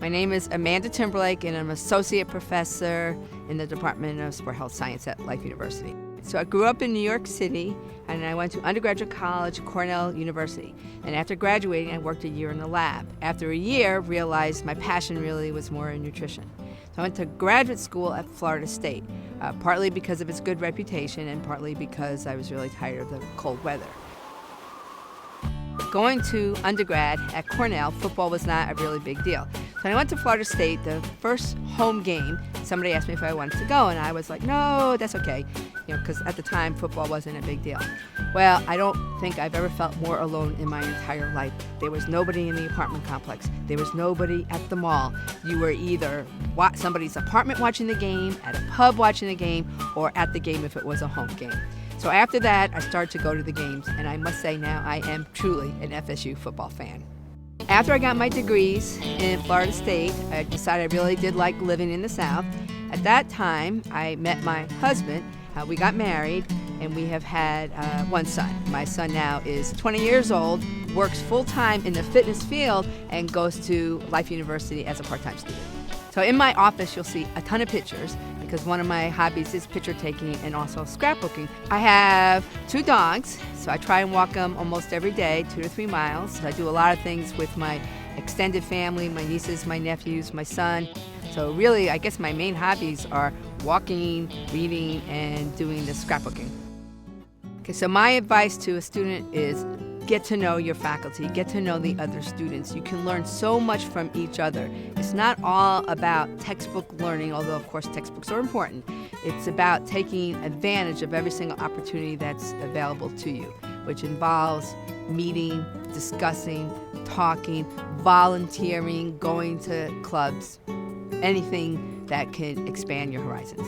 My name is Amanda Timberlake, and I'm an associate professor in the Department of Sport Health Science at Life University. So I grew up in New York City, and I went to undergraduate college, Cornell University. And after graduating, I worked a year in the lab. After a year, realized my passion really was more in nutrition. So I went to graduate school at Florida State, partly because of its good reputation and partly because I was really tired of the cold weather. Going to undergrad at Cornell, football was not a really big deal. So when I went to Florida State, the first home game, somebody asked me if I wanted to go, and I was like, no, that's okay, because at the time, football wasn't a big deal. Well, I don't think I've ever felt more alone in my entire life. There was nobody in the apartment complex. There was nobody at the mall. You were either at somebody's apartment watching the game, at a pub watching the game, or at the game if it was a home game. So after that, I started to go to the games, and I must say now I am truly an FSU football fan. After I got my degrees in Florida State, I decided I really did like living in the South. At that time, I met my husband. We got married, and we have had one son. My son now is 20 years old, works full-time in the fitness field, and goes to Life University as a part-time student. So in my office, you'll see a ton of pictures because one of my hobbies is picture taking and also scrapbooking. I have 2 dogs, so I try and walk them almost every day, 2 to 3 miles. I do a lot of things with my extended family, my nieces, my nephews, my son. So really, I guess my main hobbies are walking, reading, and doing the scrapbooking. Okay, so my advice to a student is get to know your faculty, get to know the other students. You can learn so much from each other. It's not all about textbook learning, although of course textbooks are important. It's about taking advantage of every single opportunity that's available to you, which involves meeting, discussing, talking, volunteering, going to clubs, anything that can expand your horizons.